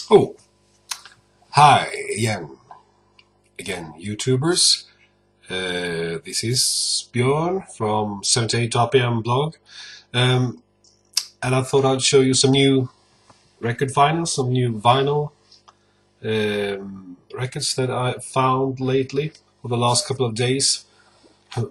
Oh, hi again, YouTubers. This is Björn from 78 RPM blog, and I thought I'd show you some new record vinyl, some new vinyl records that I found lately for the last couple of days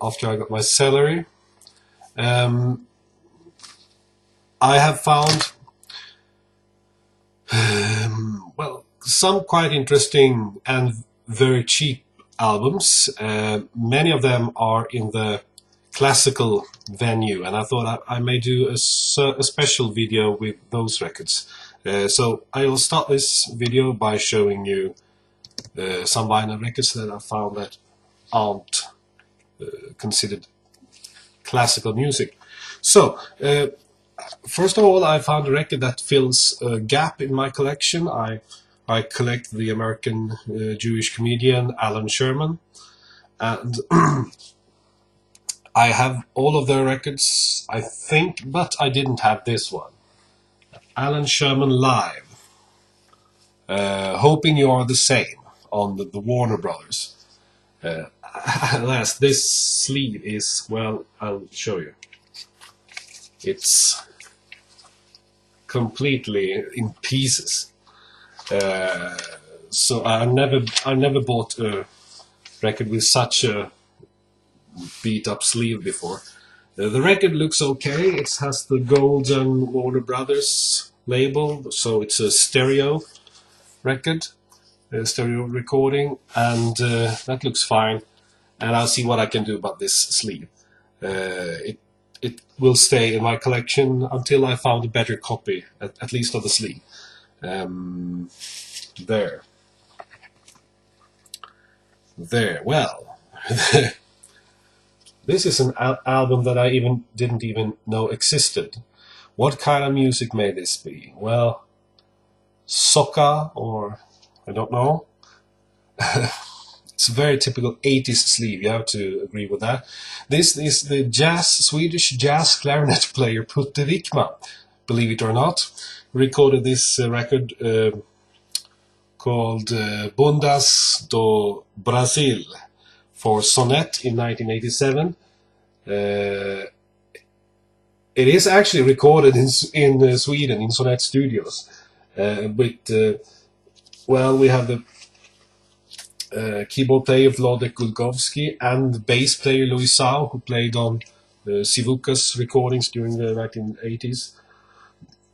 after I got my salary. I have found some quite interesting and very cheap albums. Many of them are in the classical venue, and I thought I may do a special video with those records. So I will start this video by showing you some vinyl records that I found that aren't considered classical music. So first of all, I found a record that fills a gap in my collection. I collect the American Jewish comedian Alan Sherman, and I have all of their records, I think, but I didn't have this one. Alan Sherman Live, Hoping You Are the Same, on the Warner Brothers. Alas, this sleeve is, well, I'll show you. It's completely in pieces. So I never bought a record with such a beat up sleeve before. The record looks okay. It has the golden Warner Brothers label, so it's a stereo record, a stereo recording, and that looks fine. And I'll see what I can do about this sleeve. It will stay in my collection until I found a better copy, at least of the sleeve. There. Well, this is an album that I didn't even know existed. What kind of music may this be? Well, soca, or I don't know. It's a very typical 80s sleeve, you have to agree with that. This is the Swedish jazz clarinet player Putte Wickman, believe it or not, recorded this record called Bundas do Brasil for Sonnet in 1987. It is actually recorded in Sweden, in Sonnet Studios. Well, we have the keyboard player Wlodek Gulgowski and the bass player Louis Sau, who played on Sivuka's recordings during the 1980s,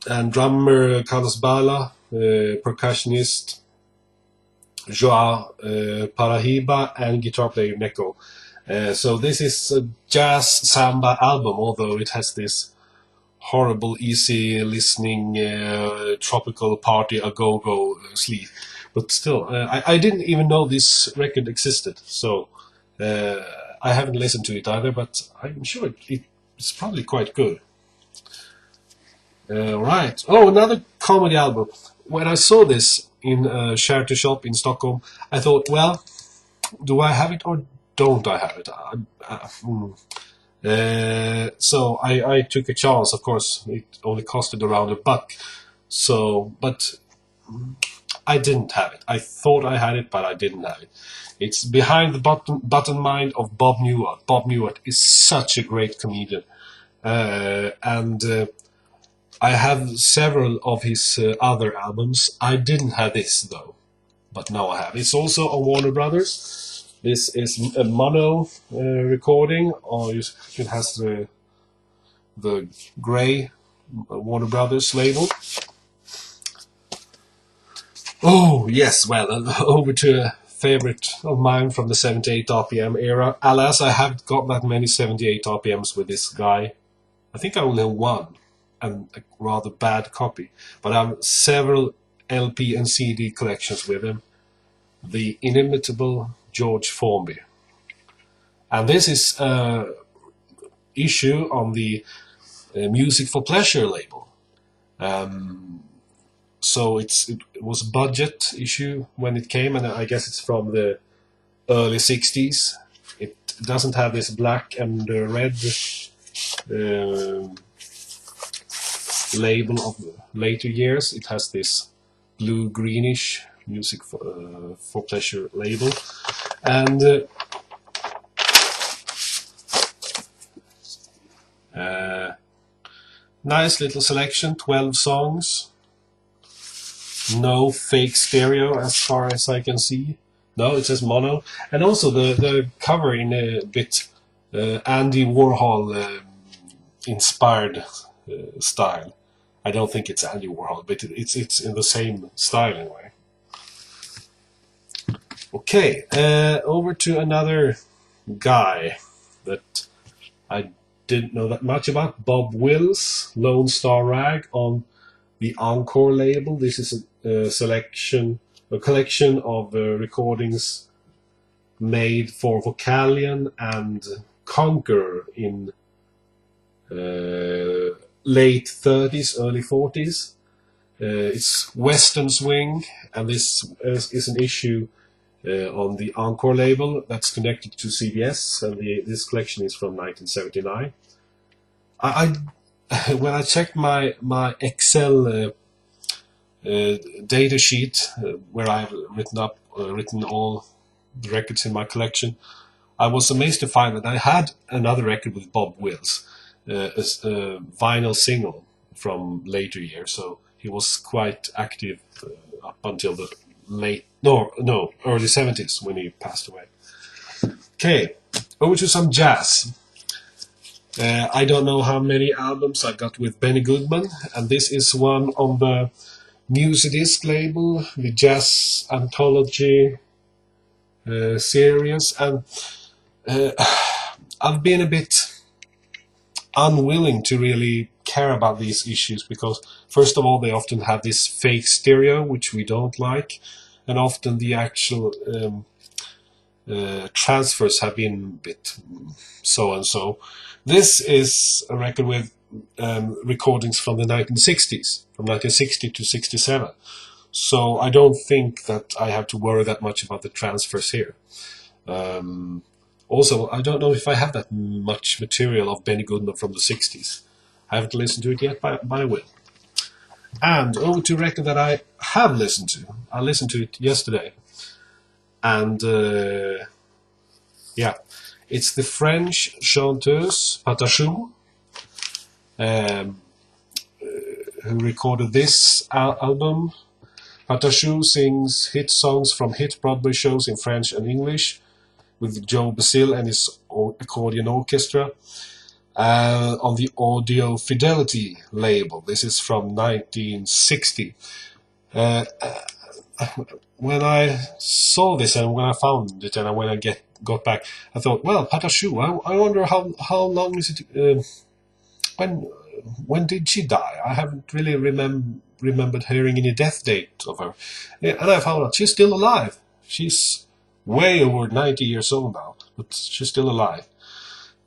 and drummer Carlos Bala, percussionist Joao Parahiba, and guitar player Neko. So this is a jazz samba album, although it has this horrible, easy listening, tropical party a-go-go sleeve. But still, I didn't even know this record existed, so I haven't listened to it either, but I'm sure it's probably quite good. Right. Oh, another comedy album. When I saw this in a charity shop in Stockholm, I thought, well, do I have it or don't I have it? So I took a chance. Of course, it only costed around $1. So, but I didn't have it. I thought I had it, but I didn't have it. It's Behind the Button Mind of Bob Newhart. Bob Newhart is such a great comedian, and I have several of his other albums. I didn't have this though, but now I have. It's also on Warner Brothers. This is a mono recording, or it has the grey Warner Brothers label. Oh yes, well, over to a favorite of mine from the 78 RPM era. Alas, I haven't got that many 78 RPMs with this guy. I think I only have one, and a rather bad copy. But I have several LP and CD collections with him. The inimitable George Formby. And this is an issue on the Music for Pleasure label. So it was a budget issue when it came, and I guess it's from the early 60s. It doesn't have this black and red label of later years. It has this blue-greenish music for pleasure label. And nice little selection, 12 songs. No fake stereo as far as I can see. No, it says mono. And also the cover in a bit Andy Warhol inspired style. I don't think it's Andy Warhol, but it's in the same style anyway. Okay, over to another guy that I didn't know that much about. Bob Wills, Lone Star Rag on the Encore label. This is a collection of recordings made for Vocalion and Conqueror in late 30s, early 40s. It's Western Swing, and this is an issue on the Encore label that's connected to CBS, and this collection is from 1979. When I checked my Excel data sheet where I've written all the records in my collection, I was amazed to find that I had another record with Bob Wills, a vinyl single from later years. So he was quite active up until the early 70s when he passed away. Okay, over to some jazz. I don't know how many albums I got with Benny Goodman, and this is one on the Musidisc label, the Jazz Anthology series, and I've been a bit unwilling to really care about these issues because, first of all, they often have this fake stereo, which we don't like, and often the actual transfers have been a bit so and so. This is a record with recordings from the 1960s, from 1960 to 67. So I don't think that I have to worry that much about the transfers here. Also, I don't know if I have that much material of Benny Goodman from the 60s. I haven't listened to it yet, but I will. And over to a record that I have listened to. I listened to it yesterday. And yeah, it's the French chanteuse Patachou who recorded this album. Patachou sings hit songs from hit Broadway shows in French and English with Joe Basile and his accordion orchestra on the Audio Fidelity label. This is from 1960. When I saw this and when I found it and when I got back, I thought, well, Patachou, I wonder how long is it, when did she die? I haven't really remembered hearing any death date of her. Yeah, and I found out she's still alive. She's way over 90 years old now, but she's still alive.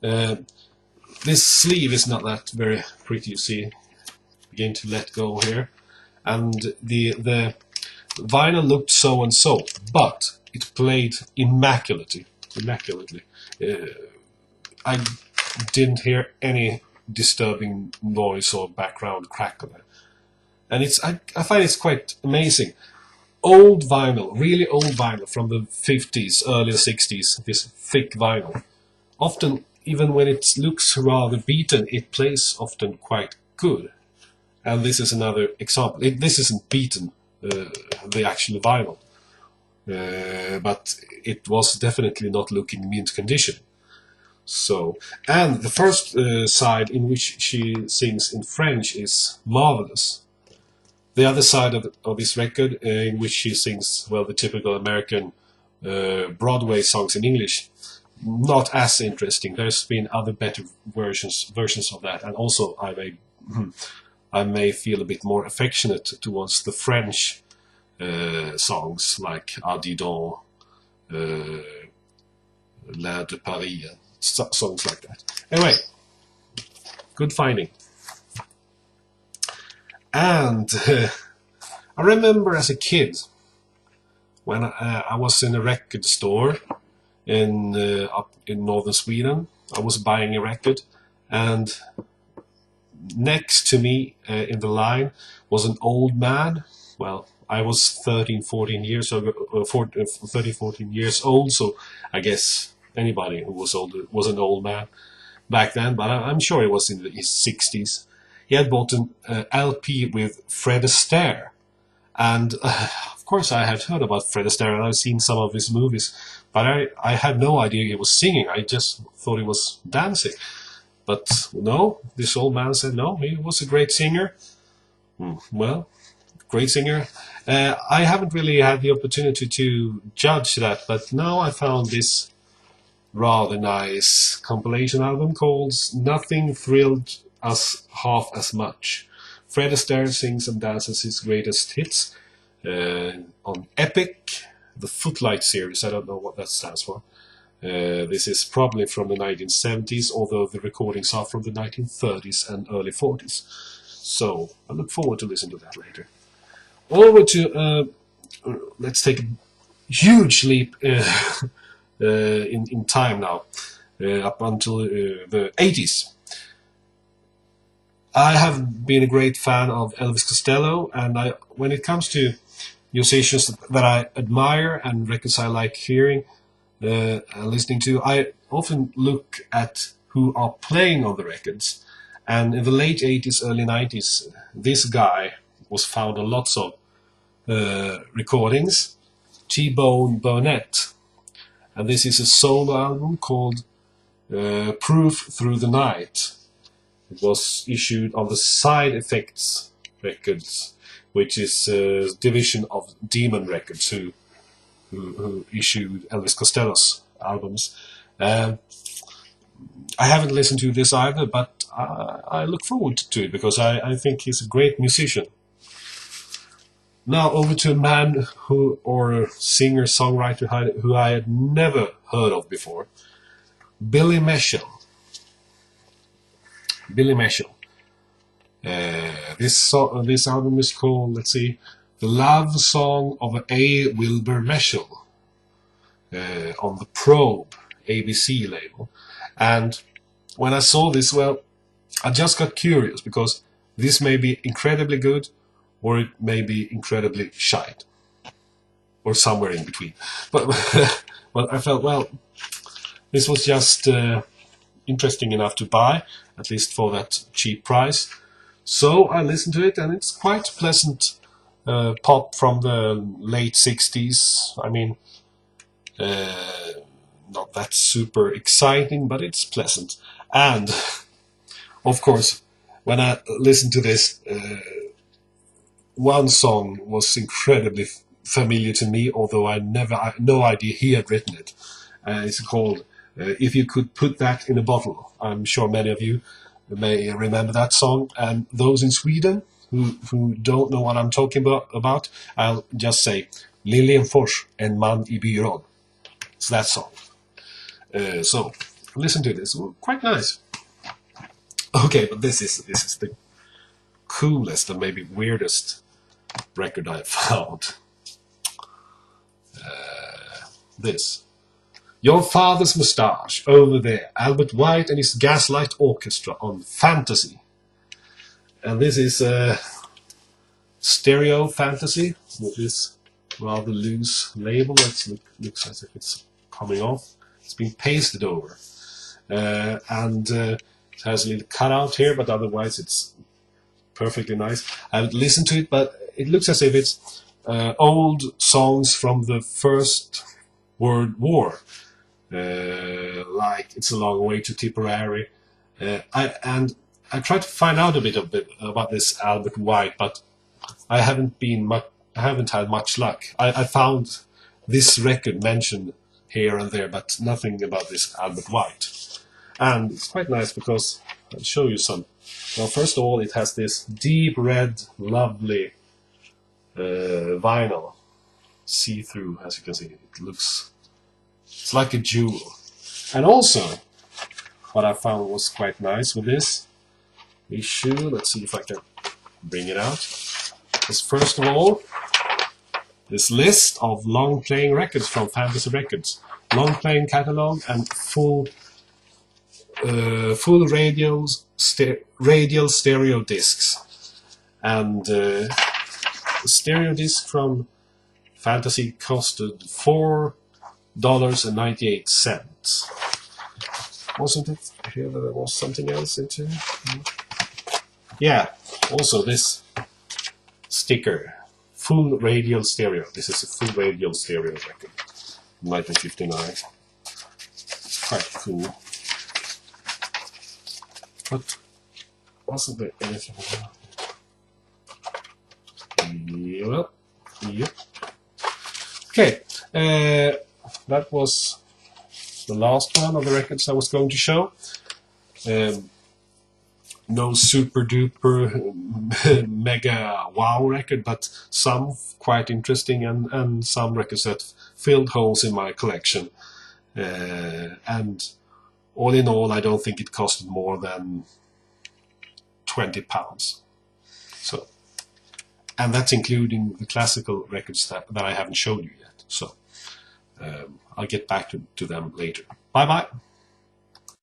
This sleeve is not that very pretty, you see. Begin to let go here. And the vinyl looked so and so, but it played immaculately. I didn't hear any disturbing noise or background crackle. And I find it's quite amazing. Old vinyl, really old vinyl from the 50s, early 60s, this thick vinyl. Often, even when it looks rather beaten, it plays often quite good. And this is another example. This isn't beaten, the actual vinyl. But it was definitely not looking mint condition. So, and the first side in which she sings in French is marvelous. The other side of this record, in which she sings, well, the typical American Broadway songs in English, not as interesting. There's been other better versions of that, and also I may feel a bit more affectionate towards the French songs like Adidon, La de Paris, songs like that. Anyway, good finding. And I remember as a kid when I was in a record store up in northern Sweden. I was buying a record, and next to me in the line was an old man. Well, I was 13, 14 years ago, 13, 14 years old, so I guess anybody who was older was an old man back then, but I'm sure he was in his 60s. He had bought an LP with Fred Astaire, and of course I had heard about Fred Astaire and I've seen some of his movies, but I had no idea he was singing. I just thought he was dancing. But no, this old man said no, he was a great singer. Well, great singer. I haven't really had the opportunity to judge that, but now I found this rather nice compilation album called Nothing Thrilled Us Half As Much. Fred Astaire sings and dances his greatest hits on Epic, the Footlight series. I don't know what that stands for. This is probably from the 1970s, although the recordings are from the 1930s and early 40s. So I look forward to listening to that later. Over to, let's take a huge leap in time now, up until the 80s. I have been a great fan of Elvis Costello, and when it comes to musicians that I admire and records I like hearing, listening to, I often look at who are playing on the records. And in the late 80s, early 90s, this guy was found on lots of recordings, T-Bone Burnett. And this is a solo album called Proof Through the Night. It was issued on the Side Effects Records, which is a division of Demon Records, who issued Elvis Costello's albums. I haven't listened to this either, but I look forward to it because I think he's a great musician. Now over to a man or a singer-songwriter who I had never heard of before, Billy Meshell. Billy Meshell. This album is called, let's see, The Love Song of A. Wilbur Meshell, on the Probe ABC label. And when I saw this, well, I just got curious because this may be incredibly good or it may be incredibly shite or somewhere in between. But I felt, well, this was just interesting enough to buy, at least for that cheap price. So I listened to it, and it's quite pleasant pop from the late 60s. I mean, not that super exciting, but it's pleasant. And of course, when I listened to this, one song was incredibly familiar to me, although I had no idea he had written it. It's called If You Could Put That in a Bottle. I'm sure many of you may remember that song, and those in Sweden who don't know what I'm talking about, I'll just say Liljenfors, En man I byrån. It's that song. So listen to this, quite nice. Okay, but this is the coolest and maybe weirdest record I found. This. Your Father's Moustache, over there. Albert White and his Gaslight Orchestra on Fantasy. And this is Stereo Fantasy with this rather loose label. Looks as if it's coming off. It's been pasted over. And it has a little cutout here, but otherwise it's perfectly nice. I haven't listened to it, but it looks as if it's old songs from the First World War. Like It's a Long Way to Tipperary. I tried to find out a bit about this Albert White, but I haven't had much luck. I found this record mentioned here and there, but nothing about this Albert White. And it's quite nice because I'll show you some. Well, first of all, it has this deep red, lovely vinyl, see-through, as you can see. It's like a jewel. And also, what I found was quite nice with this issue, let's see if I can bring it out, is first of all, this list of long-playing records from Fantasy Records. Long-playing catalog and full radial stereo discs. And stereo disc from Fantasy costed $4.98. Wasn't it here that there was something else into? Yeah, also this sticker, full radial stereo. This is a full radial stereo record, 1959. Quite cool. But wasn't there anything more? Well, yep. Okay, that was the last one of the records I was going to show. No super duper mega wow record, but some quite interesting, and some records that filled holes in my collection. And all in all, I don't think it costed more than £20. So, and that's including the classical records that I haven't showed you yet. So I'll get back to them later. Bye bye.